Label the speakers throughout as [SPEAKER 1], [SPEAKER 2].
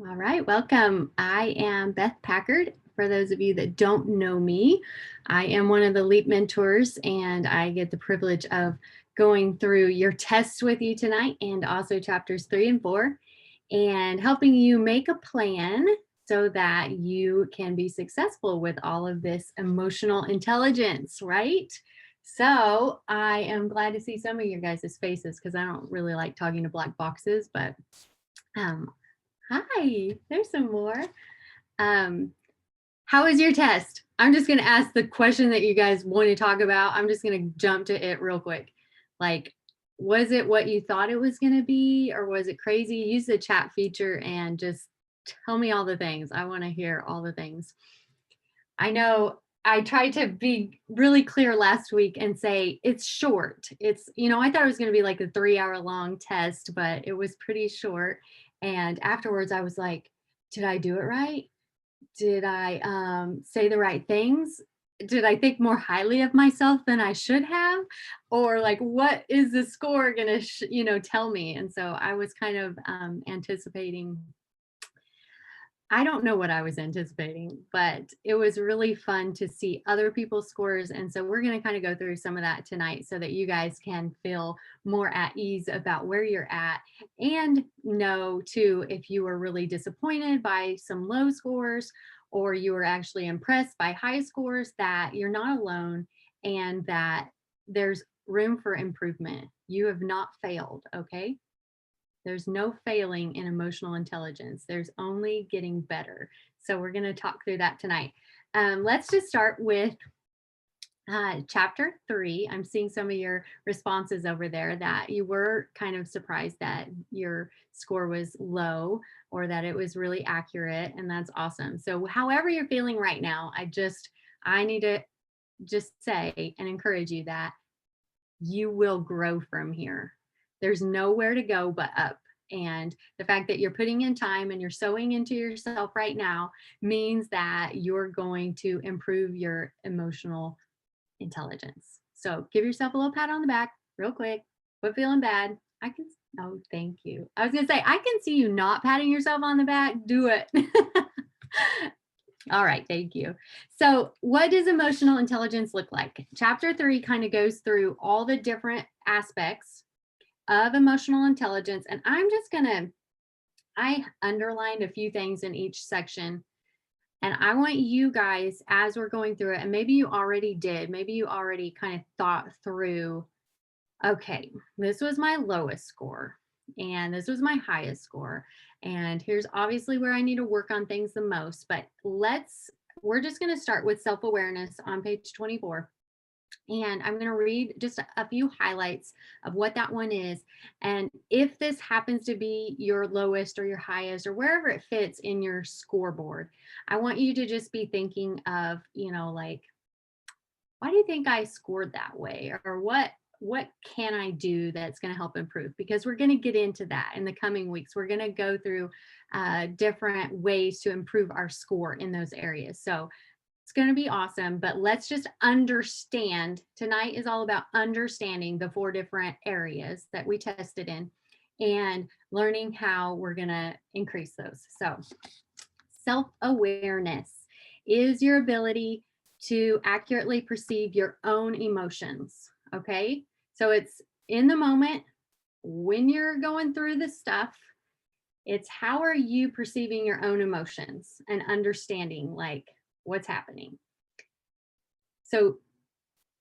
[SPEAKER 1] All right, welcome. I am Beth Packard. For those of you that don't know me, I am one of the LEAP mentors, and I get the privilege of going through your tests with you tonight and also chapters 3 and 4 and helping you make a plan so that you can be successful with all of this emotional intelligence, right? So I am glad to see some of your guys' faces because I don't really like talking to black boxes, but um, hi, there's some more. Um, how was your test? I'm just going to ask the question that you guys want to talk about. I'm just going to jump to it real quick. Like, was it what you thought it was going to be, or was it crazy? Use the chat feature and just tell me all the things. I want to hear all the things. I know I tried to be really clear last week and say it's short. I thought it was going to be like a 3-hour long test, but it was pretty short. And afterwards, I was like, did I do it right? Did I say the right things? Did I think more highly of myself than I should have? Or like, what is the score going to, tell me? And so I was kind of anticipating. I don't know what I was anticipating, but it was really fun to see other people's scores. And so we're going to kind of go through some of that tonight so that you guys can feel more at ease about where you're at and know too if you were really disappointed by some low scores or you were actually impressed by high scores, that you're not alone and that there's room for improvement. You have not failed, okay? There's no failing in emotional intelligence. There's only getting better. So we're going to talk through that tonight. Let's just start with chapter 3. I'm seeing some of your responses over there that you were kind of surprised that your score was low or that it was really accurate, and that's awesome. So however you're feeling right now, I need to just say and encourage you that you will grow from here. There's nowhere to go but up. And the fact that you're putting in time and you're sowing into yourself right now means that you're going to improve your emotional intelligence. So give yourself a little pat on the back real quick. Quit feeling bad. Oh, thank you. I was going to say, I can see you not patting yourself on the back. Do it. All right, thank you. So what does emotional intelligence look like? Chapter 3 kind of goes through all the different aspects of emotional intelligence. And I underlined a few things in each section. And I want you guys, as we're going through it, and maybe you already did, maybe you already kind of thought through, okay, this was my lowest score and this was my highest score. And here's obviously where I need to work on things the most. But we're just going to start with self-awareness on page 24. And I'm going to read just a few highlights of what that one is. And if this happens to be your lowest or your highest or wherever it fits in your scoreboard, I want you to just be thinking of, like, why do you think I scored that way? Or what can I do that's going to help improve? Because we're going to get into that in the coming weeks. We're going to go through different ways to improve our score in those areas. So it's going to be awesome, but let's just understand. Tonight is all about understanding the 4 different areas that we tested in and learning how we're going to increase those. So self-awareness is your ability to accurately perceive your own emotions. Okay. So it's in the moment when you're going through this stuff. It's how are you perceiving your own emotions and understanding like what's happening. So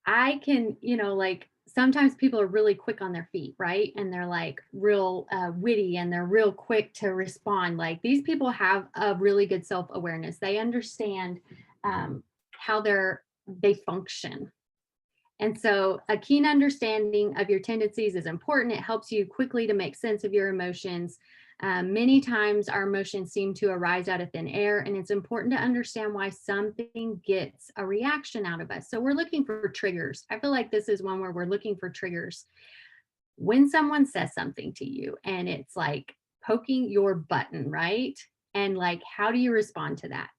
[SPEAKER 1] I can, like sometimes people are really quick on their feet, right? And they're like real witty and they're real quick to respond. Like these people have a really good self-awareness. They understand how they function. And so a keen understanding of your tendencies is important. It helps you quickly to make sense of your emotions. Many times our emotions seem to arise out of thin air, and it's important to understand why something gets a reaction out of us. So we're looking for triggers. I feel like this is one where we're looking for triggers. When someone says something to you and it's like poking your button, right? And like, how do you respond to that?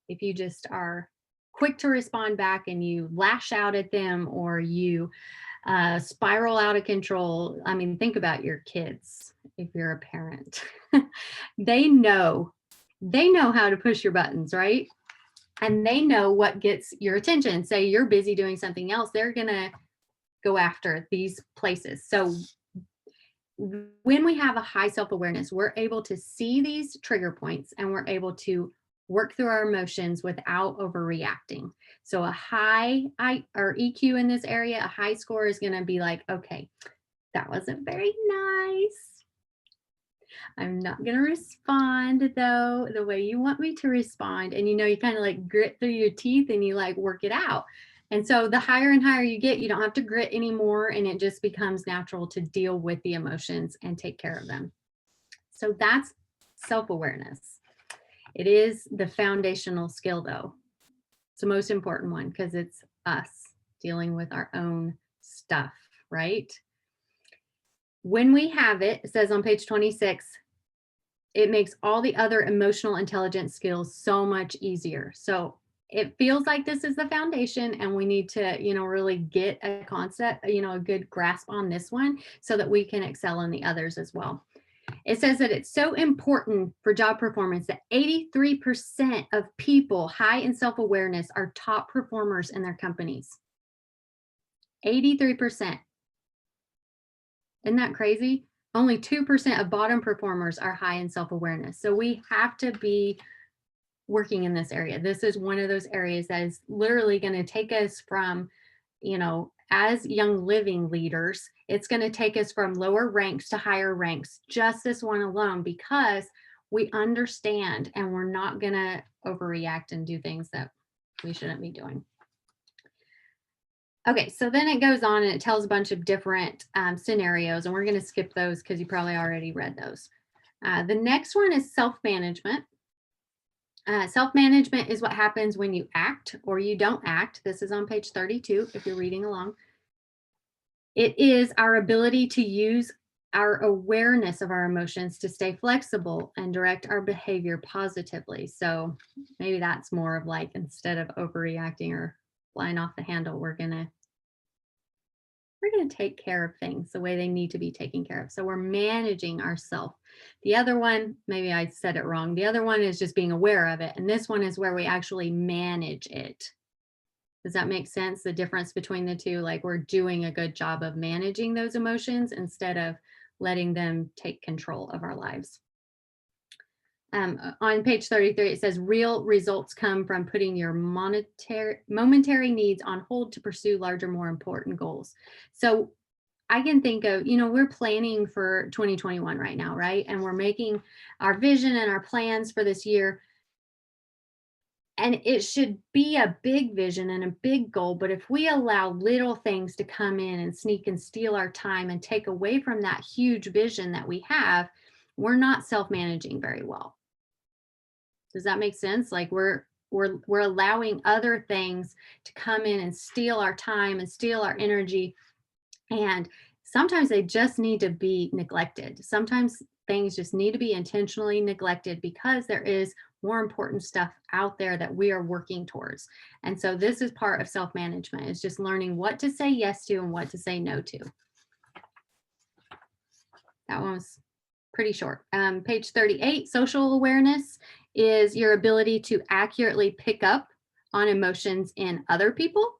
[SPEAKER 1] If you just are quick to respond back and you lash out at them or you spiral out of control. I mean, think about your kids if you're a parent. they know they know how to push your buttons, right? And they know what gets your attention. Say you're busy doing something else, they're gonna go after these places. So when we have a high self-awareness, we're able to see these trigger points and we're able to work through our emotions without overreacting. So a high or EQ in this area, a high score is going to be like, okay, that wasn't very nice. I'm not going to respond though the way you want me to respond. And you kind of like grit through your teeth and you like work it out. And so the higher and higher you get, you don't have to grit anymore. And it just becomes natural to deal with the emotions and take care of them. So that's self-awareness. It is the foundational skill though. It's the most important one because it's us dealing with our own stuff, right? When we have it, it says on page 26, it makes all the other emotional intelligence skills so much easier. So it feels like this is the foundation and we need to, really get a concept, a good grasp on this one so that we can excel in the others as well. It says that it's so important for job performance that 83% of people high in self-awareness are top performers in their companies. 83%. Isn't that crazy? Only 2% of bottom performers are high in self-awareness. So we have to be working in this area. This is one of those areas that is literally going to take us from, as young living leaders, it's going to take us from lower ranks to higher ranks, just this one alone, because we understand and we're not going to overreact and do things that we shouldn't be doing. Okay, so then it goes on and it tells a bunch of different scenarios, and we're going to skip those because you probably already read those. The next one is self-management. Self-management is what happens when you act or you don't act. This is on page 32 if you're reading along. It is our ability to use our awareness of our emotions to stay flexible and direct our behavior positively. So maybe that's more of like, instead of overreacting or flying off the handle, we're gonna take care of things the way they need to be taken care of. So we're managing ourselves. The other one, maybe I said it wrong. The other one is just being aware of it. And this one is where we actually manage it. Does that make sense? The difference between the two, like we're doing a good job of managing those emotions instead of letting them take control of our lives. On page 33, it says real results come from putting your momentary needs on hold to pursue larger, more important goals. So I can think of, we're planning for 2021 right now, right? And we're making our vision and our plans for this year. And it should be a big vision and a big goal. But if we allow little things to come in and sneak and steal our time and take away from that huge vision that we have, we're not self-managing very well. Does that make sense? Like we're allowing other things to come in and steal our time and steal our energy. And sometimes they just need to be neglected. Sometimes things just need to be intentionally neglected because there is more important stuff out there that we are working towards. And so this is part of self-management. It's just learning what to say yes to and what to say no to. That one was pretty short. Page 38, social awareness is your ability to accurately pick up on emotions in other people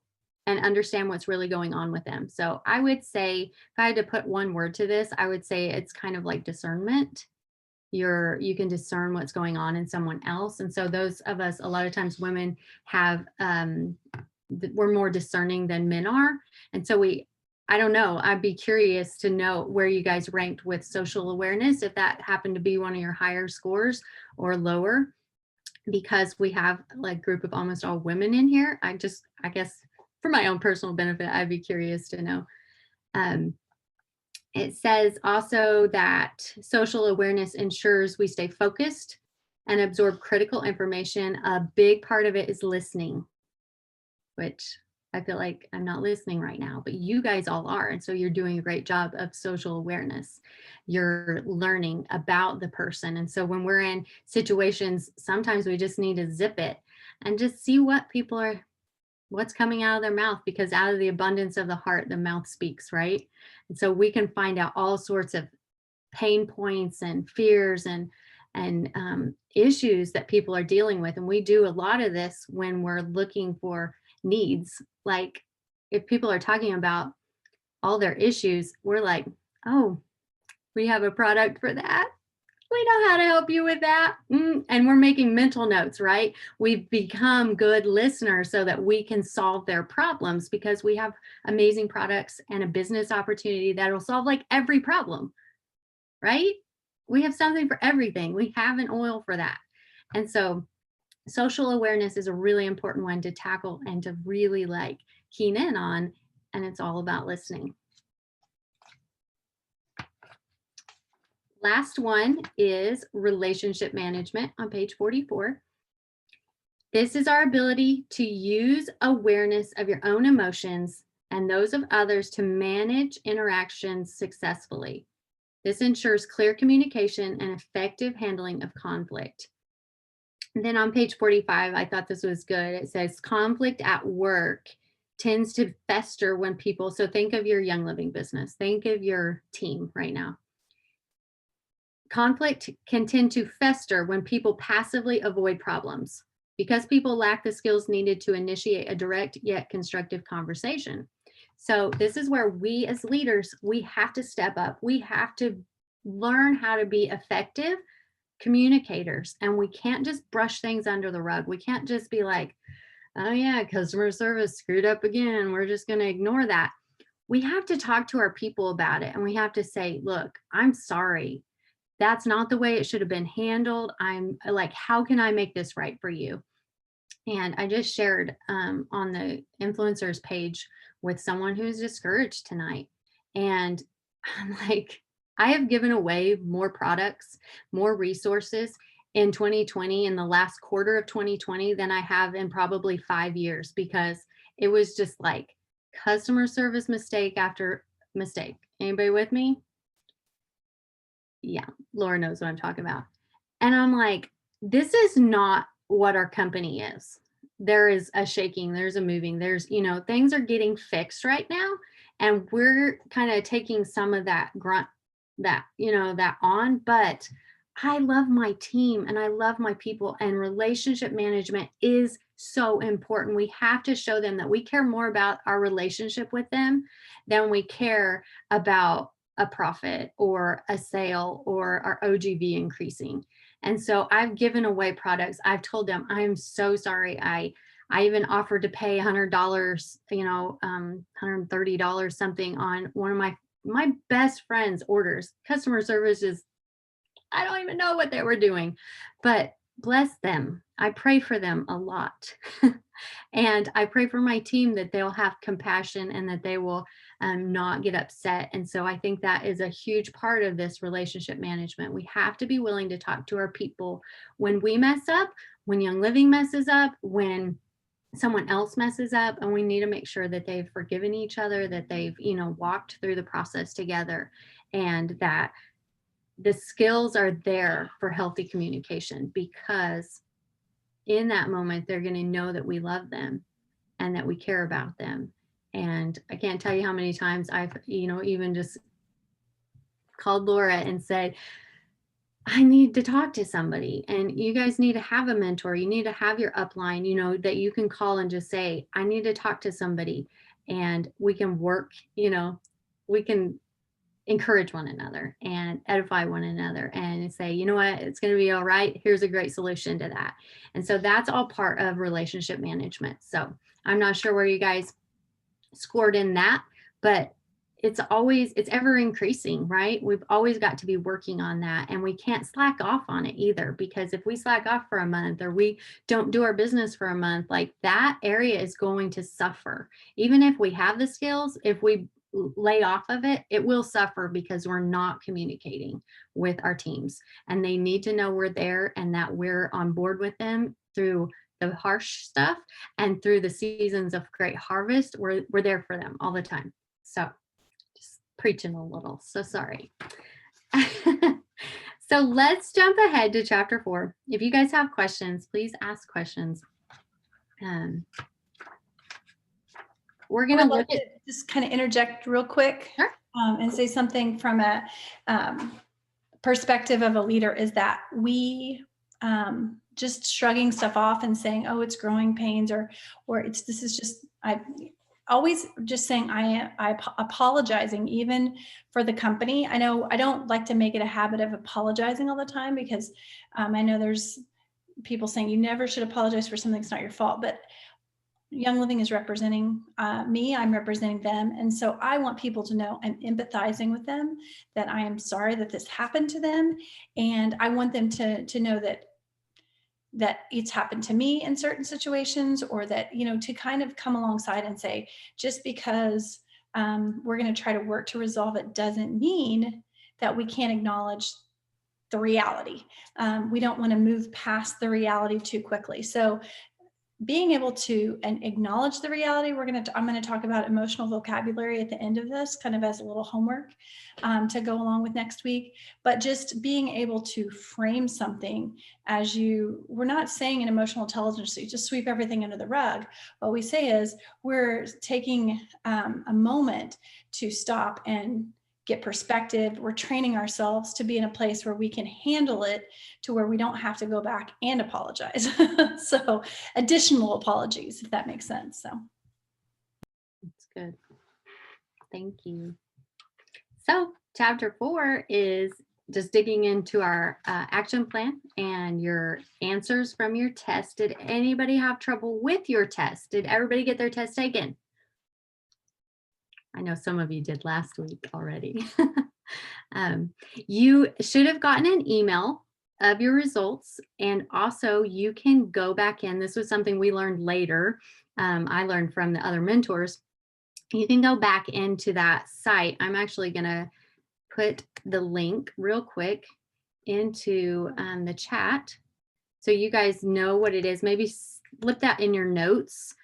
[SPEAKER 1] and understand what's really going on with them. So I would say, if I had to put one word to this, I would say it's kind of like discernment. You can discern what's going on in someone else. And so those of us, a lot of times women have, we're more discerning than men are. And so I don't know, I'd be curious to know where you guys ranked with social awareness, if that happened to be one of your higher scores or lower, because we have like a group of almost all women in here. I guess for my own personal benefit, I'd be curious to know. It says also that social awareness ensures we stay focused and absorb critical information. A big part of it is listening, which I feel like I'm not listening right now, but you guys all are. And so you're doing a great job of social awareness. You're learning about the person. And so when we're in situations, sometimes we just need to zip it and just see what people are what's coming out of their mouth, because out of the abundance of the heart, the mouth speaks, right? And so we can find out all sorts of pain points and fears and issues that people are dealing with. And we do a lot of this when we're looking for needs. Like if people are talking about all their issues, we're like, oh, we have a product for that. We know how to help you with that. And we're making mental notes, right? We've become good listeners so that we can solve their problems because we have amazing products and a business opportunity that will solve like every problem, right? We have something for everything. We have an oil for that. And so social awareness is a really important one to tackle and to really like keen in on. And it's all about listening. Last one is relationship management on page 44. This is our ability to use awareness of your own emotions and those of others to manage interactions successfully. This ensures clear communication and effective handling of conflict. And then on page 45, I thought this was good. It says conflict at work tends to fester when people, so think of your Young Living business, think of your team right now. Conflict can tend to fester when people passively avoid problems because people lack the skills needed to initiate a direct yet constructive conversation. So this is where we as leaders, we have to step up. We have to learn how to be effective communicators, and we can't just brush things under the rug. We can't just be like, oh yeah, customer service screwed up again. We're just going to ignore that. We have to talk to our people about it, and we have to say, look, I'm sorry. That's not the way it should have been handled. I'm like, how can I make this right for you? And I just shared on the influencers page with someone who's discouraged tonight. And I'm like, I have given away more products, more resources in 2020, in the last quarter of 2020, than I have in probably 5 years, because it was just like customer service mistake after mistake. Anybody with me? Yeah, Laura knows what I'm talking about. And I'm like, this is not what our company is. There is a shaking, there's a moving, there's, things are getting fixed right now. And we're kind of taking some of that grunt, that on. But I love my team and I love my people, and relationship management is so important. We have to show them that we care more about our relationship with them than we care about a profit or a sale or our OGV increasing. And so I've given away products. I've told them, I'm so sorry. I even offered to pay $100, $130 something on one of my best friend's orders. Customer service is, I don't even know what they were doing, but bless them. I pray for them a lot. And I pray for my team that they'll have compassion and that they will not get upset. And so I think that is a huge part of this relationship management. We have to be willing to talk to our people when we mess up, when Young Living messes up, when someone else messes up, and we need to make sure that they've forgiven each other, that they've, walked through the process together, and that the skills are there for healthy communication, because in that moment, they're going to know that we love them and that we care about them. And I can't tell you how many times I've, even just called Laura and said, I need to talk to somebody, and you guys need to have a mentor. You need to have your upline, that you can call and just say, I need to talk to somebody, and we can work, we can encourage one another and edify one another and say, you know what, it's going to be all right. Here's a great solution to that. And so that's all part of relationship management. So I'm not sure where you guys scored in that, but it's ever increasing, right? We've always got to be working on that, and we can't slack off on it either, because if we slack off for a month or we don't do our business for a month, like that area is going to suffer. Even if we have the skills, if we lay off of it, it will suffer because we're not communicating with our teams, and they need to know we're there and that we're on board with them through the harsh stuff and through the seasons of great harvest. We're there for them all the time. So just preaching a little, so sorry. So let's jump ahead to chapter 4. If you guys have questions, please ask questions. we're
[SPEAKER 2] I
[SPEAKER 1] going to
[SPEAKER 2] would love
[SPEAKER 1] look at.
[SPEAKER 2] to just kind of interject real quick
[SPEAKER 1] Sure.
[SPEAKER 2] and say something from a perspective of a leader is that we just shrugging stuff off and saying, oh, it's growing pains or this is just, I always just saying I apologizing even for the company. I know I don't like to make it a habit of apologizing all the time because I know there's people saying you never should apologize for something that's not your fault, but Young Living is representing me, I'm representing them. And so I want people to know I'm empathizing with them, that I am sorry that this happened to them. And I want them to know that it's happened to me in certain situations, or that, to kind of come alongside and say, just because we're going to try to work to resolve it doesn't mean that we can't acknowledge the reality. We don't want to move past the reality too quickly. So being able to and acknowledge the reality, I'm going to talk about emotional vocabulary at the end of this, kind of as a little homework to go along with next week. But just being able to frame something we're not saying in emotional intelligence, so you just sweep everything under the rug. What we say is we're taking a moment to stop and get perspective. We're training ourselves to be in a place where we can handle it to where we don't have to go back and apologize. So additional apologies, if that makes sense. So
[SPEAKER 1] That's good. Thank you. So chapter 4 is just digging into our action plan and your answers from your test. Did anybody have trouble with your test? Did everybody get their test taken? I know some of you did last week already. You should have gotten an email of your results, and also you can go back in. This was something we learned later. I learned from the other mentors. You can go back into that site. I'm actually going to put the link real quick into the chat so you guys know what it is. Maybe slip that in your notes.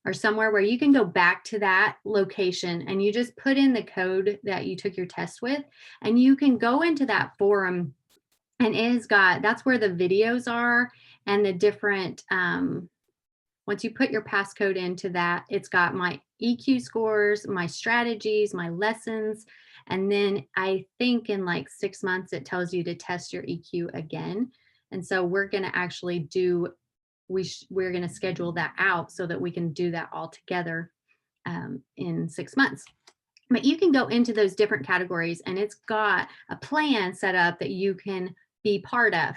[SPEAKER 1] Or somewhere where you can go back to that location and you just put in the code that you took your test with, and you can go into that forum, and that's where the videos are and the different, once you put your passcode into that, it's got my EQ scores, my strategies, my lessons. And then I think in like 6 months, it tells you to test your EQ again. And so we're going to actually we're going to schedule that out so that we can do that all together in 6 months. But you can go into those different categories, and it's got a plan set up that you can be part of.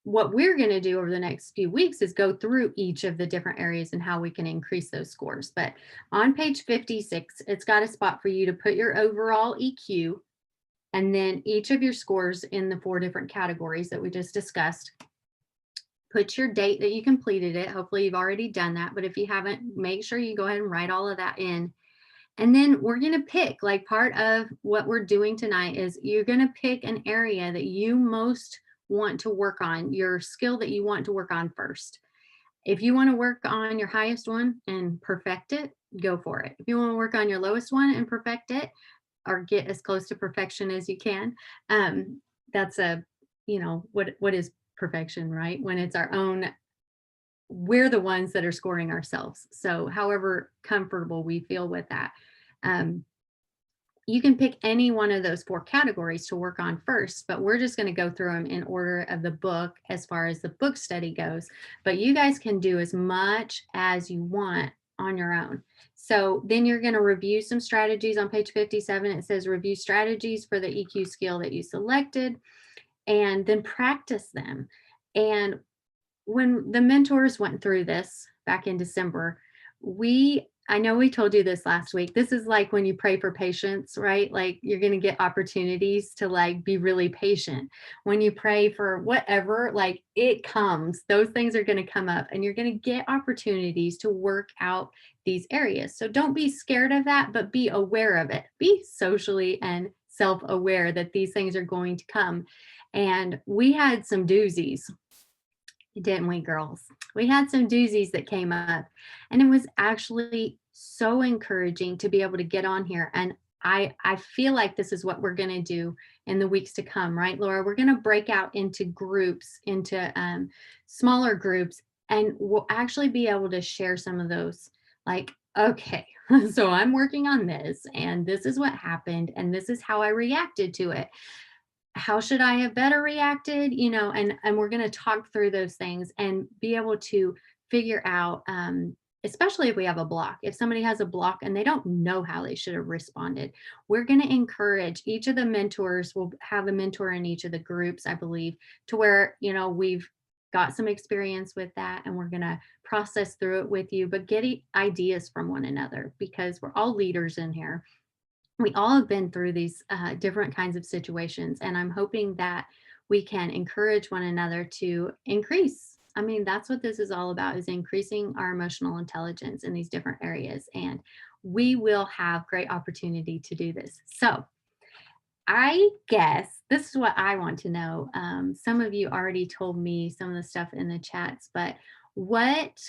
[SPEAKER 1] What we're going to do over the next few weeks is go through each of the different areas and how we can increase those scores. But on page 56, it's got a spot for you to put your overall EQ and then each of your scores in the 4 different categories that we just discussed. Put your date that you completed it. Hopefully you've already done that, but if you haven't, make sure you go ahead and write all of that in. And then we're going to pick, like, part of what we're doing tonight is you're going to pick an area that you most want to work on, your skill that you want to work on first. If you want to work on your highest one and perfect it, go for it. If you want to work on your lowest one and perfect it, or get as close to perfection as you can, that's what is perfection, right? When it's our own, we're the ones that are scoring ourselves. So however comfortable we feel with that, you can pick any one of those 4 categories to work on first, but we're just going to go through them in order of the book as far as the book study goes. But you guys can do as much as you want on your own. So then you're going to review some strategies on page 57. It says review strategies for the EQ skill that you selected, and then practice them. And when the mentors went through this back in December, I know we told you this last week. This is like when you pray for patience, right? Like you're going to get opportunities to like be really patient. When you pray for whatever, like it comes, those things are going to come up, and you're going to get opportunities to work out these areas. So don't be scared of that, but be aware of it. Be socially and self-aware that these things are going to come. And we had some doozies, didn't we, girls? We had some doozies that came up, and it was actually so encouraging to be able to get on here. And I feel like this is what we're going to do in the weeks to come, right, Laura? We're going to break out into groups, into smaller groups, and we'll actually be able to share some of those Like, okay, so I'm working on this, and this is what happened, and this is how I reacted to it. How should I have better reacted? And we're going to talk through those things and be able to figure out, especially if we have a block. If somebody has a block and they don't know how they should have responded, we're going to encourage each of the mentors. Will have a mentor in each of the groups, I believe, to where we've got some experience with that, and we're going to process through it with you, but get ideas from one another, because we're all leaders in here. We all have been through these different kinds of situations, and I'm hoping that we can encourage one another to increase. I mean, that's what this is all about, is increasing our emotional intelligence in these different areas, and we will have great opportunity to do this. So I guess this is what I want to know. Some of you already told me some of the stuff in the chats, but what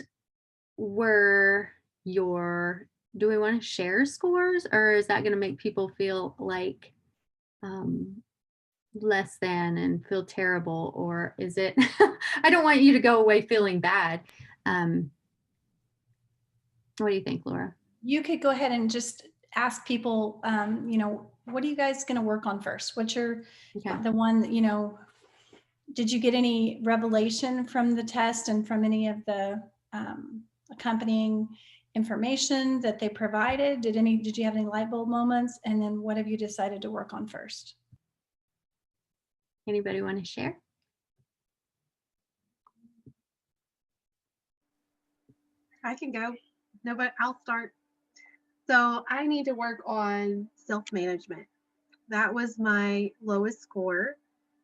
[SPEAKER 1] were your do we want to share scores, or is that going to make people feel like um, less than and feel terrible, or is it I don't want you to go away feeling bad. um, what do you think, Laura?
[SPEAKER 2] You could go ahead and just ask people, what are you guys going to work on first? What's
[SPEAKER 1] Okay.
[SPEAKER 2] the one that, did you get any revelation from the test and from any of the accompanying information that they provided? Did you have any light bulb moments? And then what have you decided to work on first?
[SPEAKER 1] Anybody want to share?
[SPEAKER 3] I can go. No, but I'll start. So I need to work on self-management. That was my lowest score.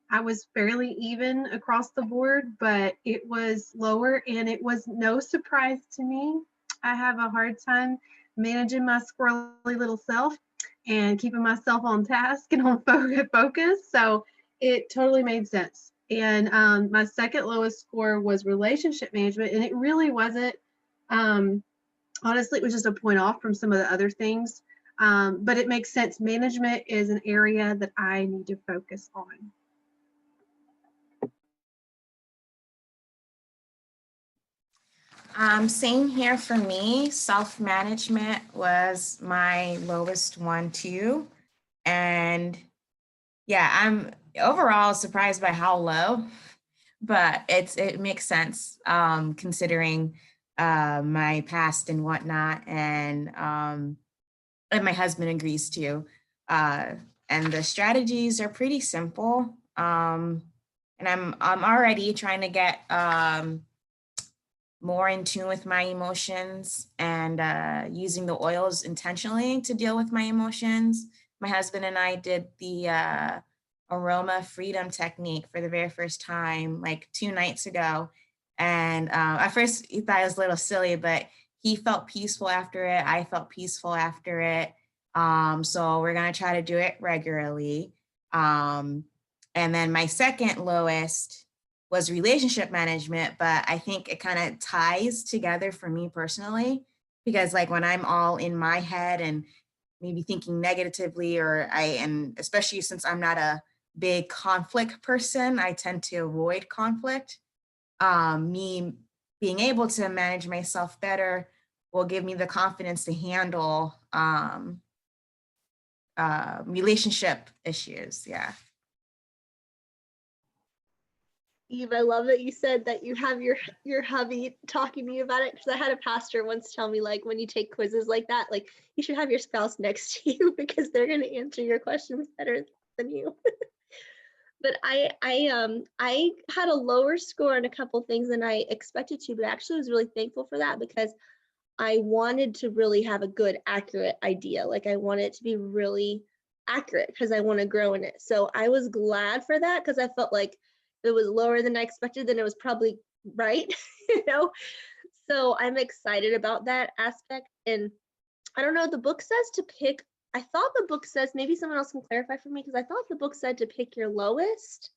[SPEAKER 3] I was fairly even across the board, but it was lower, and it was no surprise to me. I have a hard time managing my squirrely little self and keeping myself on task and on focus. So it totally made sense. And my second lowest score was relationship management, and it really wasn't. Um, Honestly, it was just a point off from some of the other things. But it makes sense. Management is an area that I need to focus on.
[SPEAKER 4] Same here for me. Self-management was my lowest one too. And yeah, I'm overall surprised by how low, but it makes sense considering my past and whatnot. And my husband agrees too. Uh, and the strategies are pretty simple. And I'm already trying to get more in tune with my emotions and using the oils intentionally to deal with my emotions. My husband and I did the aroma freedom technique for the very first time, like 2 nights ago. And at first he thought it was a little silly, but he felt peaceful after it. I felt peaceful after it. So we're gonna try to do it regularly. And then my second lowest was relationship management, but I think it kind of ties together for me personally, because like when I'm all in my head and maybe thinking negatively, and especially since I'm not a big conflict person, I tend to avoid conflict. Me being able to manage myself better will give me the confidence to handle relationship issues. Yeah.
[SPEAKER 5] Eve, I love that you said that you have your hubby talking to you about it, because I had a pastor once tell me, like, when you take quizzes like that, like, you should have your spouse next to you because they're going to answer your questions better than you. But I had a lower score on a couple things than I expected to, but actually was really thankful for that, because I wanted to really have a good, accurate idea. Like, I want it to be really accurate because I want to grow in it. So I was glad for that, because I felt like if it was lower than I expected, then it was probably right, you know? So I'm excited about that aspect. And I don't know, the book says to pick, I thought the book says, maybe someone else can clarify for me, because I thought the book said to pick your lowest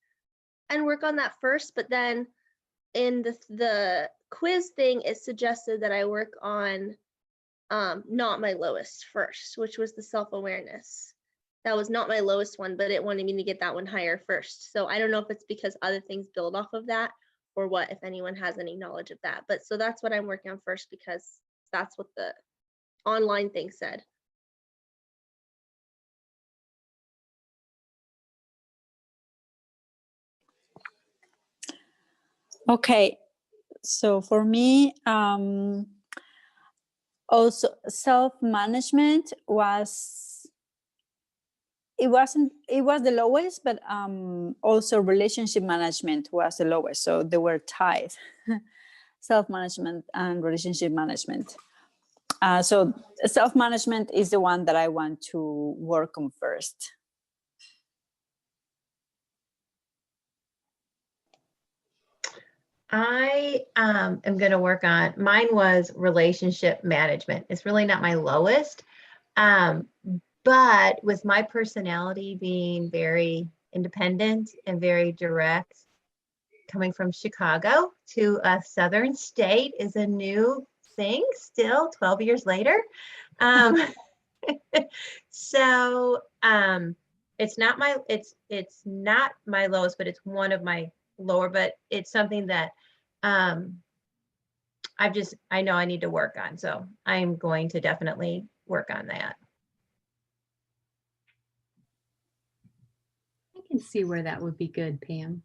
[SPEAKER 5] and work on that first, but then in the quiz thing, it suggested that I work on not my lowest first, which was the self-awareness. That was not my lowest one, but it wanted me to get that one higher first. So I don't know if it's because other things build off of that or what, if anyone has any knowledge of that. But so that's what I'm working on first, because That's what the online thing said.
[SPEAKER 6] Okay, so for me, also self-management it was the lowest, but also relationship management was the lowest. So they were tied, self-management and relationship management. So self-management is the one that I want to work on first.
[SPEAKER 7] I am going to work on, mine was relationship management. It's really not my lowest. But with my personality being very independent and very direct, coming from Chicago to a southern state is a new thing still 12 years later. So it's not my lowest, but it's one of my lower, but it's something that I know I need to work on. So I'm going to definitely work on that.
[SPEAKER 1] I can see where that would be good, Pam.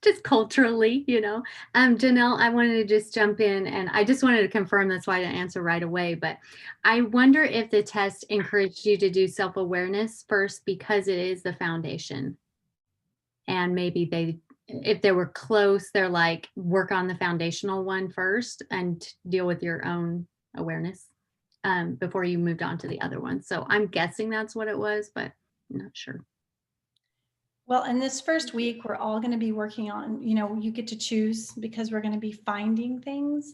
[SPEAKER 1] Just culturally, Janelle, I wanted to just jump in, and I just wanted to confirm, that's why I didn't answer right away, but I wonder if the test encouraged you to do self-awareness first because it is the foundation. And maybe if they were close, they're like, work on the foundational one first and deal with your own awareness before you moved on to the other one. So I'm guessing that's what it was, but I'm not sure.
[SPEAKER 2] Well, in this first week, we're all going to be working on, you get to choose because we're going to be finding things,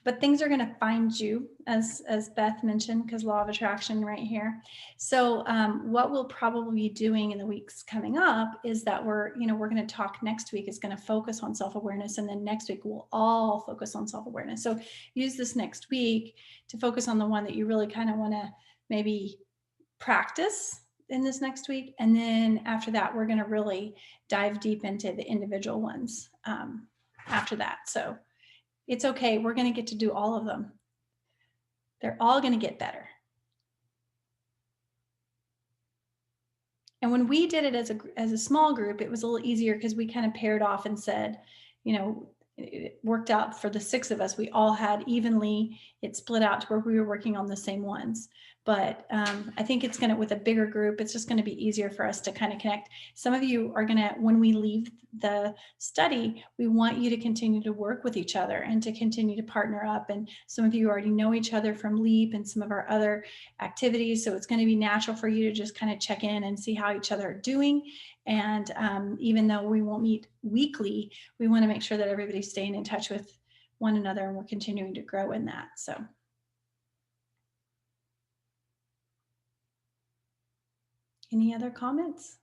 [SPEAKER 2] but things are going to find you, as Beth mentioned, because law of attraction right here. So what we'll probably be doing in the weeks coming up is that we're going to talk next week is going to focus on self-awareness. And then next week, we'll all focus on self-awareness. So use this next week to focus on the one that you really kind of want to maybe practice in this next week. And then after that, we're going to really dive deep into the individual ones after that. So it's okay. We're going to get to do all of them. They're all going to get better. And when we did it as a small group, it was a little easier because we kind of paired off and said, it worked out for the 6 of us. We all had evenly, it split out to where we were working on the same ones. But I think it's with a bigger group, it's just going to be easier for us to kind of connect. Some of you are going to, when we leave the study, we want you to continue to work with each other and to continue to partner up. And some of you already know each other from LEAP and some of our other activities. So it's going to be natural for you to just kind of check in and see how each other are doing. And even though we won't meet weekly, we want to make sure that everybody's staying in touch with one another and we're continuing to grow in that. So. Any other comments?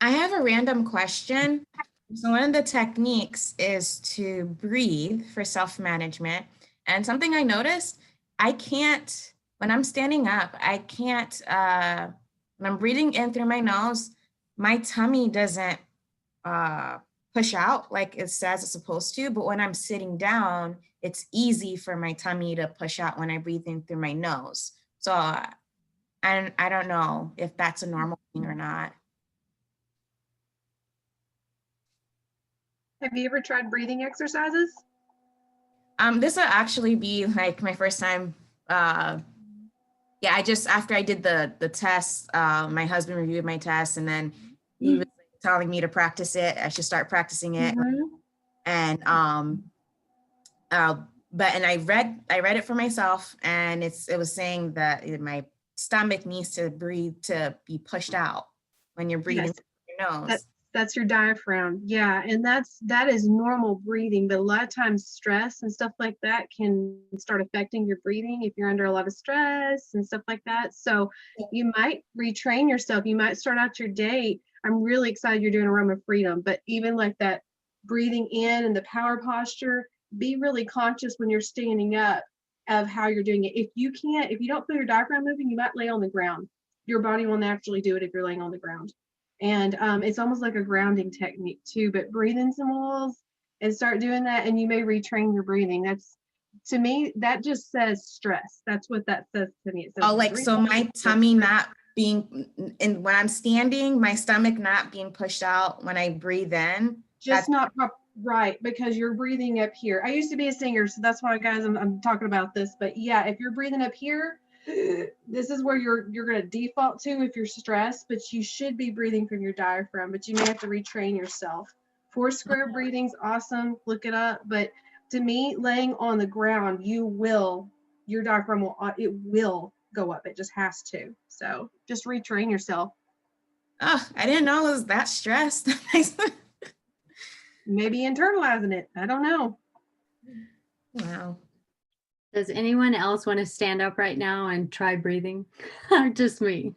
[SPEAKER 4] I have a random question. So one of the techniques is to breathe for self-management. And something I noticed, I can't, when I'm standing up, I can't, when I'm breathing in through my nose, my tummy doesn't push out like it says it's supposed to. But when I'm sitting down, it's easy for my tummy to push out when I breathe in through my nose. So and I don't know if that's a normal thing or not.
[SPEAKER 3] Have you ever tried breathing exercises?
[SPEAKER 4] This will actually be like my first time. Yeah, after I did the test, my husband reviewed my test and then he was telling me to practice it. I should start practicing it. And and I read it for myself, and it was saying that my stomach needs to breathe to be pushed out when you're breathing through your nose.
[SPEAKER 3] That's your diaphragm. Yeah. And that is normal breathing, but a lot of times stress and stuff like that can start affecting your breathing if you're under a lot of stress and stuff like that. So you might retrain yourself. You might start out your day. I'm really excited you're doing Aroma Freedom, but even like that breathing in and the power posture, be really conscious when you're standing up of how you're doing it. If you don't feel your diaphragm moving, you might lay on the ground. Your body will naturally do it if you're laying on the ground. And it's almost like a grounding technique too, but breathe in some oils and start doing that, and you may retrain your breathing. to me, that just says stress. That's what that says to me. It says
[SPEAKER 4] Oh, like, so my tummy not being, and when I'm standing, my stomach not being pushed out when I breathe in.
[SPEAKER 3] just not right, because you're breathing up here. I used to be a singer, so that's why, guys, I'm talking about this. But yeah, if you're breathing up here, this is where you're going to default to if you're stressed. But you should be breathing from your diaphragm. But you may have to retrain yourself. 4 square breathing's awesome. Look it up. But to me, laying on the ground, your diaphragm will go up. It just has to. So just retrain yourself.
[SPEAKER 4] Oh, I didn't know I was that stressed.
[SPEAKER 3] Maybe internalizing it. I don't know.
[SPEAKER 4] Wow.
[SPEAKER 1] Does anyone else want to stand up right now and try breathing? Or just me?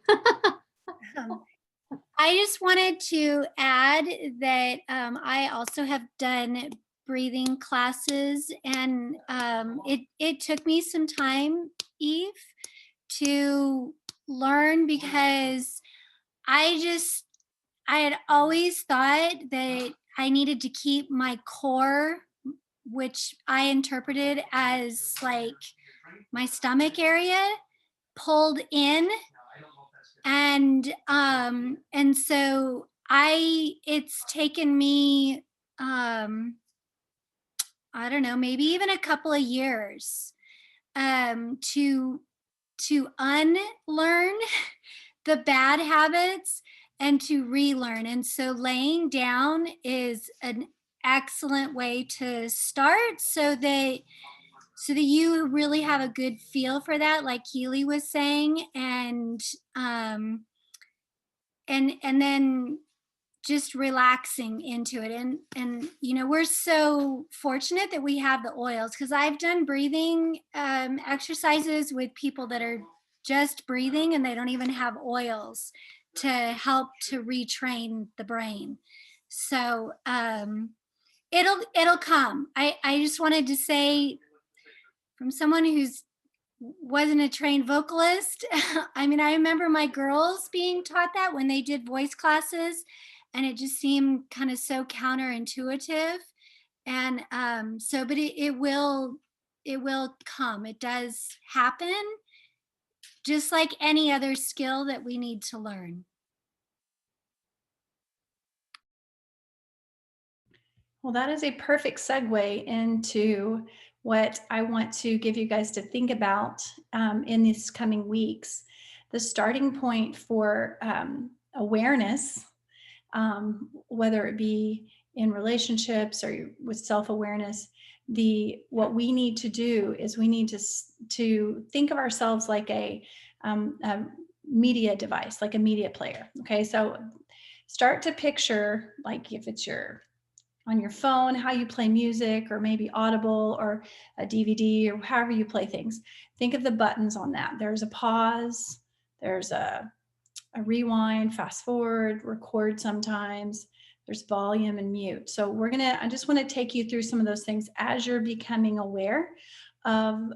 [SPEAKER 8] I just wanted to add that I also have done breathing classes, and it took me some time, Eve, to learn, because I had always thought that I needed to keep my core, which I interpreted as like my stomach area, pulled in. And so it's taken me I don't know, maybe even a couple of years to unlearn the bad habits and to relearn. And so laying down is an excellent way to start, so that you really have a good feel for that, like Keely was saying, and then just relaxing into it. And we're so fortunate that we have the oils, because I've done breathing exercises with people that are just breathing and they don't even have oils to help to retrain the brain. So it'll come. I just wanted to say, from someone who's wasn't a trained vocalist, I mean, I remember my girls being taught that when they did voice classes, and it just seemed kind of so counterintuitive. And but it will come. It does happen, just like any other skill that we need to learn.
[SPEAKER 2] Well, that is a perfect segue into what I want to give you guys to think about in these coming weeks. The starting point for awareness, whether it be in relationships or with self-awareness, what we need to do is we need to think of ourselves like a media device, like a media player. Okay, so start to picture, like if it's on your phone, how you play music, or maybe Audible or a DVD, or however you play things. Think of the buttons on that. There's a pause, there's a rewind, fast forward, record sometimes, there's volume and mute. So I just want to take you through some of those things as you're becoming aware of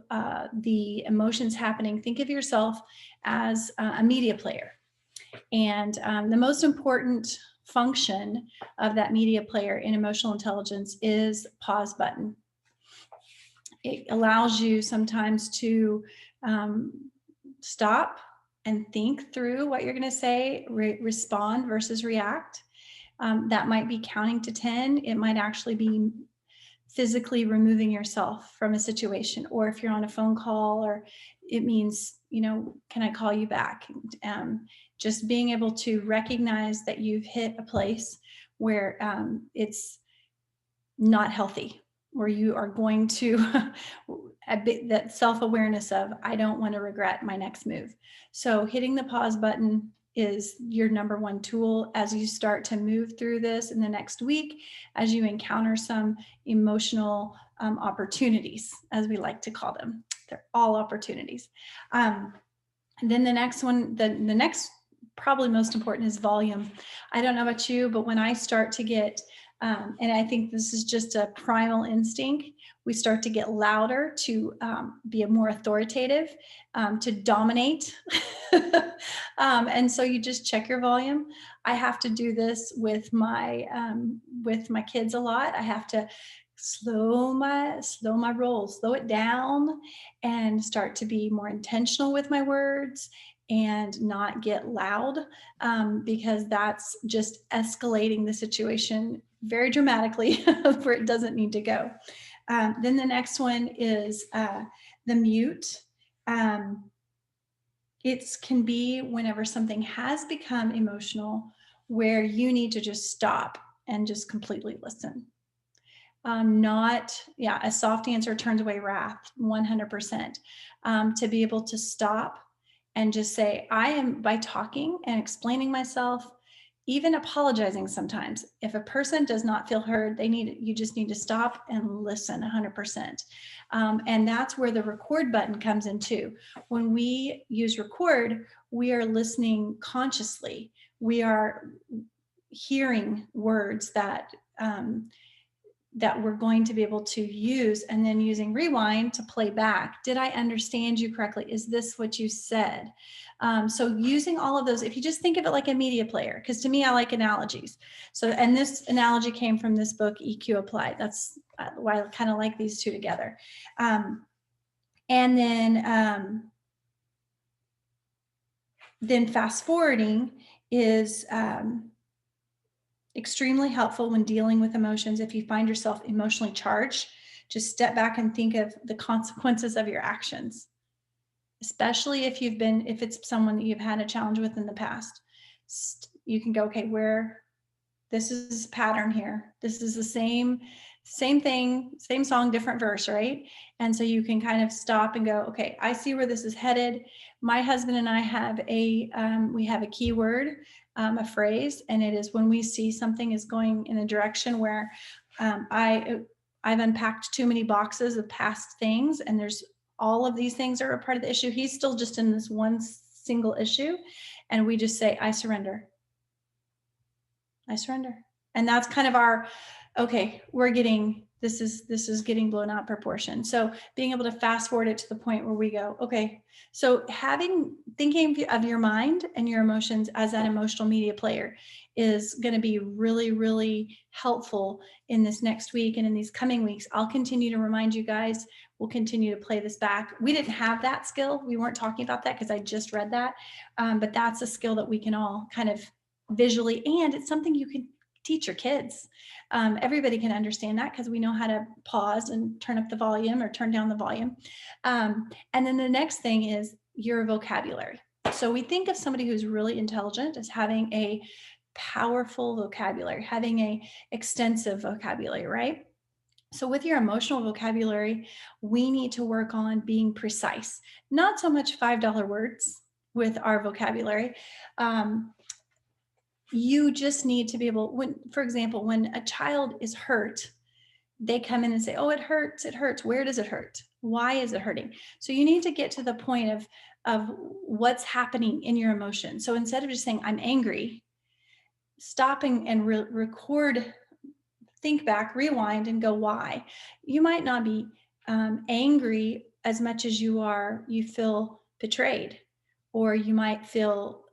[SPEAKER 2] the emotions happening. Think of yourself as a media player. And the most important function of that media player in emotional intelligence is pause button. It allows you sometimes to stop and think through what you're going to say, respond versus react. That might be counting to 10. It might actually be physically removing yourself from a situation, or if you're on a phone call, or it means, can I call you back? Just being able to recognize that you've hit a place where it's not healthy, where you are going to that self-awareness of, I don't want to regret my next move. So hitting the pause button is your number one tool as you start to move through this in the next week, as you encounter some emotional opportunities, as we like to call them. They're all opportunities. And then the next one, the next probably most important, is volume. I don't know about you, but when I start to get, and I think this is just a primal instinct, we start to get louder, to be more authoritative, to dominate. And so you just check your volume. I have to do this with my kids a lot. I have to slow my roll, slow it down, and start to be more intentional with my words and not get loud, because that's just escalating the situation very dramatically where it doesn't need to go. Then the next one is the mute. It can be whenever something has become emotional where you need to just stop and just completely listen. A soft answer turns away wrath, 100%. To be able to stop and just say, I am, by talking and explaining myself, even apologizing sometimes. If a person does not feel heard, you just need to stop and listen 100%. And that's where the record button comes in too. When we use record, we are listening consciously. We are hearing words that we're going to be able to use, and then using rewind to play back. Did I understand you correctly? Is this what you said? So using all of those, if you just think of it like a media player, because to me, I like analogies. So, and this analogy came from this book, EQ Applied. That's why I kind of like these two together. And then fast forwarding is extremely helpful when dealing with emotions. If you find yourself emotionally charged, just step back and think of the consequences of your actions, especially if it's someone that you've had a challenge with in the past. You can go, okay, this is a pattern here. This is the same thing, same song, different verse, right? And so you can kind of stop and go, okay, I see where this is headed. My husband and I have we have a keyword, a phrase, and it is when we see something is going in a direction where I've unpacked too many boxes of past things, and there's all of these things are a part of the issue. He's still just in this one single issue, and we just say, I surrender. I surrender. And that's kind of our, okay, this is getting blown out of proportion. So being able to fast forward it to the point where we go, okay, so thinking of your mind and your emotions as that emotional media player is going to be really, really helpful in this next week and in these coming weeks. I'll continue to remind you guys. We'll continue to play this back. We didn't have that skill. We weren't talking about that because I just read that. But that's a skill that we can all kind of visually, and it's something you can teach your kids. Everybody can understand that because we know how to pause and turn up the volume or turn down the volume. And then the next thing is your vocabulary. So we think of somebody who's really intelligent as having a powerful vocabulary, having a extensive vocabulary, right? So with your emotional vocabulary, we need to work on being precise, not so much $5 words with our vocabulary. You just need to be able, for example, when a child is hurt, they come in and say, oh, it hurts. Where does it hurt? Why is it hurting? So you need to get to the point of what's happening in your emotion. So instead of just saying, I'm angry, stopping and record, think back, rewind and go, why? You might not be angry as much as you feel betrayed, or you might feel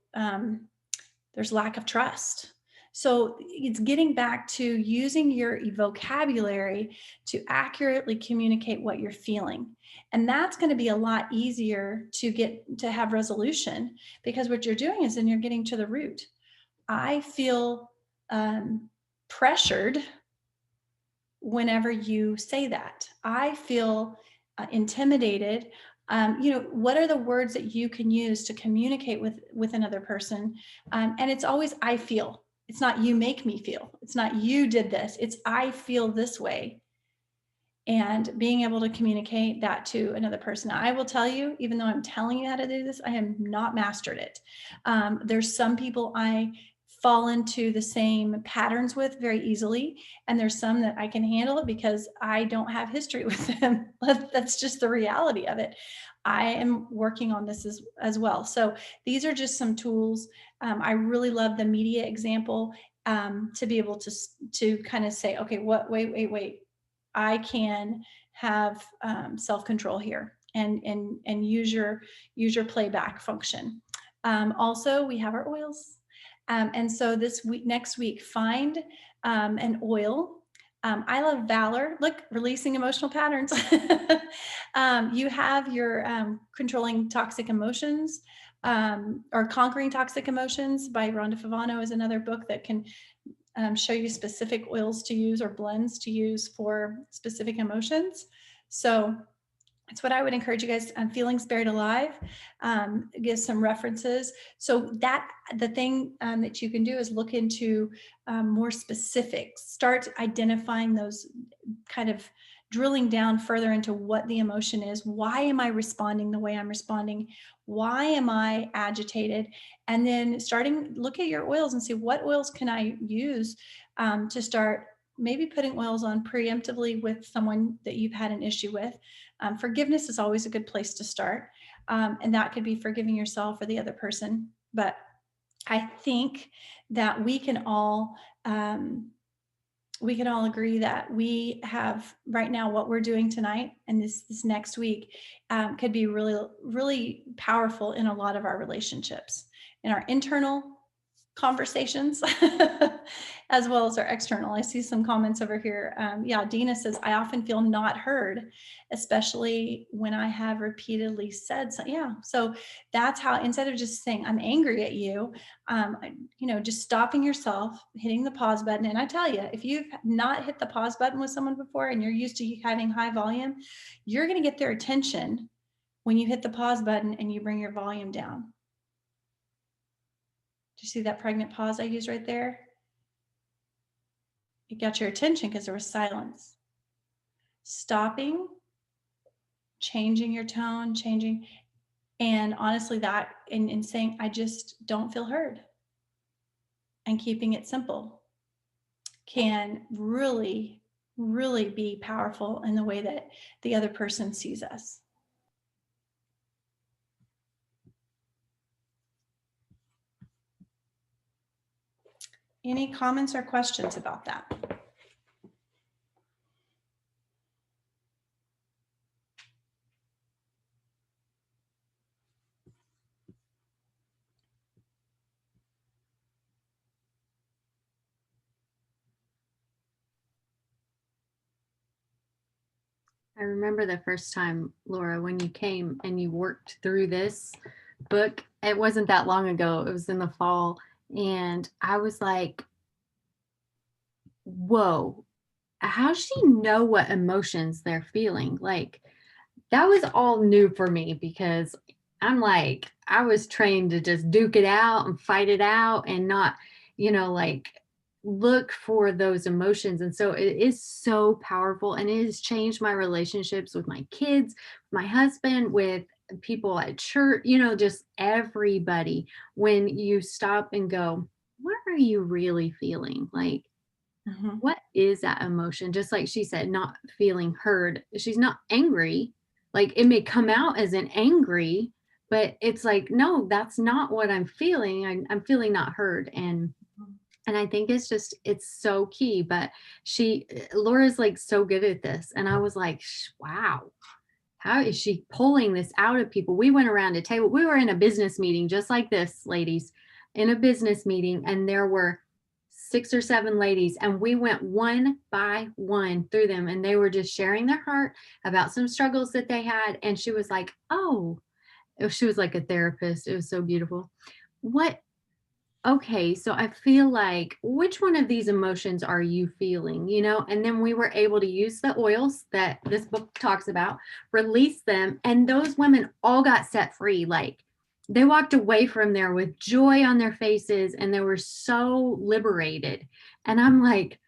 [SPEAKER 2] there's lack of trust. So it's getting back to using your vocabulary to accurately communicate what you're feeling. And that's going to be a lot easier to have resolution, because what you're doing is then you're getting to the root. I feel pressured whenever you say that. I feel intimidated. What are the words that you can use to communicate with another person? And it's always, I feel. It's not you make me feel. It's not you did this. It's I feel this way. And being able to communicate that to another person. Now, I will tell you, even though I'm telling you how to do this, I have not mastered it. There's some people I fall into the same patterns with very easily. And there's some that I can handle it because I don't have history with them. That's just the reality of it. I am working on this as well. So these are just some tools. I really love the media example, to be able to kind of say, okay, wait. I can have self-control here and use your playback function. Also, we have our oils. And so next week, find an oil I love Valor. Look, releasing emotional patterns. You have your controlling toxic emotions, or conquering toxic emotions by Rhonda Favano is another book that can show you specific oils to use or blends to use for specific emotions. So that's what I would encourage you guys. Feelings Buried Alive, give some references. So that the thing that you can do is look into more specifics. Start identifying those, kind of drilling down further into what the emotion is. Why am I responding the way I'm responding? Why am I agitated? And then look at your oils and see what oils can I use to start maybe putting oils on preemptively with someone that you've had an issue with. Forgiveness is always a good place to start. And that could be forgiving yourself or the other person. But I think that we can all agree that we have right now what we're doing tonight and this next week could be really, really powerful in a lot of our relationships, in our internal conversations as well as our external. I see some comments over here. Yeah, Dina says, I often feel not heard, especially when I have repeatedly said so. Yeah, so that's how, instead of just saying I'm angry at you, just stopping yourself, hitting the pause button. And I tell you, if you've not hit the pause button with someone before and you're used to having high volume, you're going to get their attention when you hit the pause button and you bring your volume down. Do you see that pregnant pause I used right there? It got your attention because there was silence. Stopping, changing your tone, and honestly that, in saying, I just don't feel heard, and keeping it simple can really, really be powerful in the way that the other person sees us. Any comments or questions about that?
[SPEAKER 1] I remember the first time, Laura, when you came and you worked through this book. It wasn't that long ago. It was in the fall. And I was like, whoa, how does she know what emotions they're feeling? Like, that was all new for me because I'm like, I was trained to just duke it out and fight it out and not, like look for those emotions. And so it is so powerful, and it has changed my relationships with my kids, my husband, with people at church, just everybody. When you stop and go, what are you really feeling? Like, what is that emotion? Just like she said, not feeling heard. She's not angry. Like, it may come out as an angry, but it's like, no, that's not what I'm feeling. I'm feeling not heard. And I think it's so key. But Laura's like so good at this. And I was like, wow, how is she pulling this out of people? We went around a table. We were in a business meeting just like this, ladies, in a business meeting. And there were 6 or 7 ladies, and we went one by one through them, and they were just sharing their heart about some struggles that they had. And she was like, oh, she was like a therapist. It was so beautiful. Okay, so I feel like, which one of these emotions are you feeling, And then we were able to use the oils that this book talks about, release them, and those women all got set free. Like, they walked away from there with joy on their faces, and they were so liberated. And I'm like,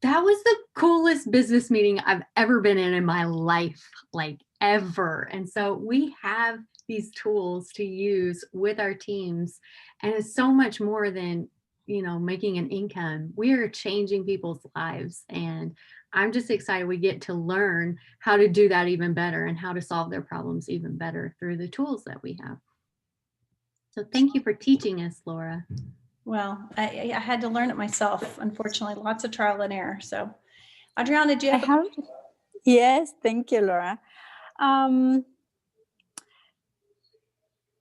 [SPEAKER 1] that was the coolest business meeting I've ever been in my life, like ever. And so we have these tools to use with our teams, and it's so much more than, making an income. We are changing people's lives, and I'm just excited we get to learn how to do that even better and how to solve their problems even better through the tools that we have. So thank you for teaching us, Laura.
[SPEAKER 2] Well, I had to learn it myself, unfortunately, lots of trial and error. So Adriana, do you have?
[SPEAKER 6] Yes, thank you, Laura.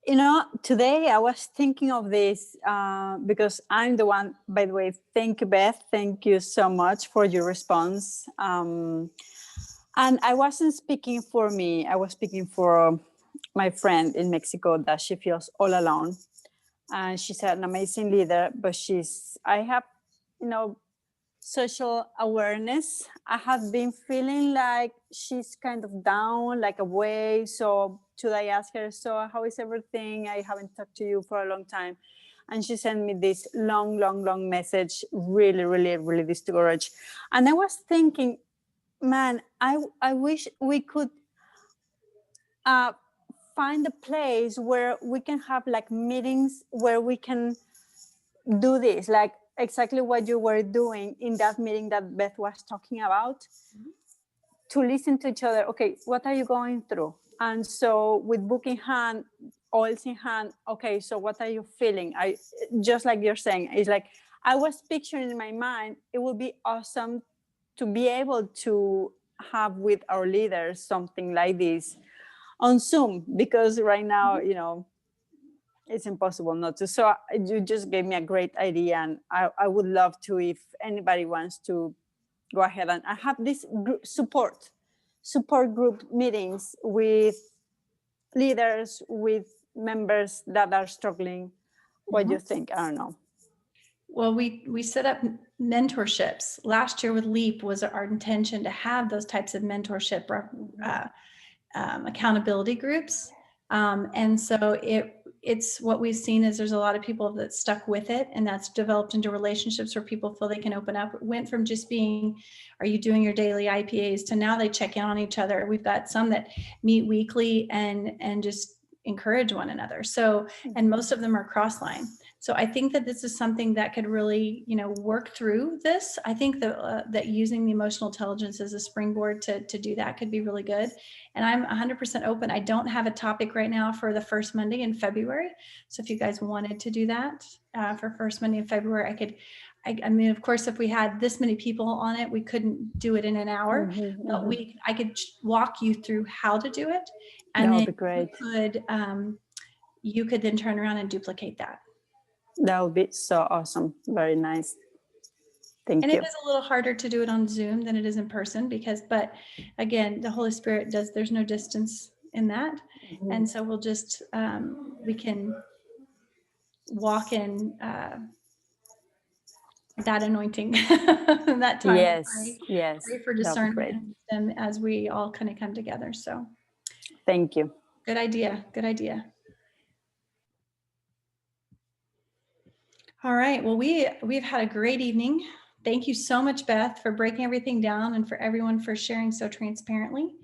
[SPEAKER 6] You know, today I was thinking of this because I'm the one, by the way, thank you, Beth. Thank you so much for your response. And I wasn't speaking for me. I was speaking for my friend in Mexico that she feels all alone. And she's an amazing leader, but I have, you know, social awareness. I have been feeling like she's kind of down, like away. So should I ask her, so how is everything? I haven't talked to you for a long time. And she sent me this long message, really discouraged. And I was thinking, man, I wish we could find a place where we can have like meetings where we can do this, like exactly what you were doing in that meeting that Beth was talking about, to listen to each other. Okay, what are you going through? And so with book in hand, oils in hand, okay, so what are you feeling? Just like you're saying, it's like I was picturing in my mind, it would be awesome to be able to have with our leaders something like this on Zoom, because right now, you know, it's impossible not to. So you just gave me a great idea, and I would love to, if anybody wants to go ahead. And I have this support group meetings with leaders, with members that are struggling. What do you think? I don't know.
[SPEAKER 2] Well, we set up mentorships. Last year with LEAP was our intention to have those types of mentorship accountability groups. And so it's what we've seen is there's a lot of people that stuck with it, and that's developed into relationships where people feel they can open up. It went from just being, are you doing your daily IPAs, to now they check in on each other. We've got some that meet weekly and just encourage one another. So, and most of them are cross-line. So I think that this is something that could really, you know, work through this. I think that using the emotional intelligence as a springboard to do that could be really good. And I'm 100% open. I don't have a topic right now for the first Monday in February. So if you guys wanted to do that for first Monday in February, I mean, of course, if we had this many people on it, we couldn't do it in an hour, but I could walk you through how to do it. And
[SPEAKER 6] that would
[SPEAKER 2] then
[SPEAKER 6] be great.
[SPEAKER 2] You could then turn around and duplicate that.
[SPEAKER 6] That would be so awesome. Very nice. Thank you.
[SPEAKER 2] And it is a little harder to do it on Zoom than it is in person but again, the Holy Spirit there's no distance in that. And so we'll just, we can walk in that anointing, that time.
[SPEAKER 6] Yes.
[SPEAKER 2] Pray for discernment and wisdom as we all kind of come together. So
[SPEAKER 6] thank you.
[SPEAKER 2] Good idea. All right. Well, we've had a great evening. Thank you so much, Beth, for breaking everything down, and for everyone for sharing so transparently.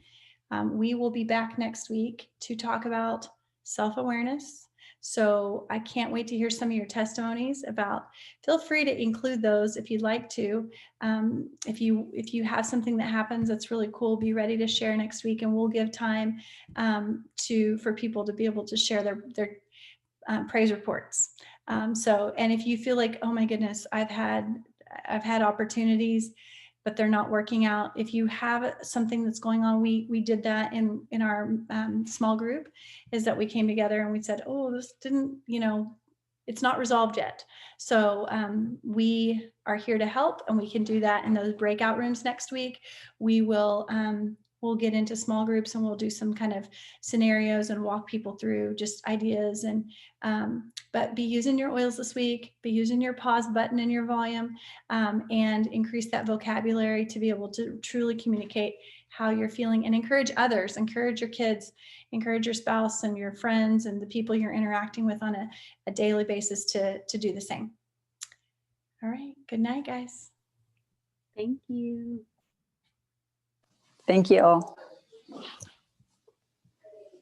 [SPEAKER 2] We will be back next week to talk about self-awareness. So I can't wait to hear some of your testimonies feel free to include those if you'd like to. If you have something that happens that's really cool, be ready to share next week, and we'll give time for people to be able to share their praise reports. And if you feel like, oh my goodness, I've had opportunities, but they're not working out. If you have something that's going on, we did that in our small group, is that we came together and we said, oh, this didn't, it's not resolved yet. So we are here to help, and we can do that in those breakout rooms next week. We will, we'll get into small groups, and we'll do some kind of scenarios and walk people through just ideas. And but be using your oils this week, be using your pause button in your volume, and increase that vocabulary to be able to truly communicate how you're feeling, and encourage others, encourage your kids, encourage your spouse and your friends and the people you're interacting with on a daily basis to do the same. All right. Good night, guys.
[SPEAKER 1] Thank you.
[SPEAKER 6] Thank you all.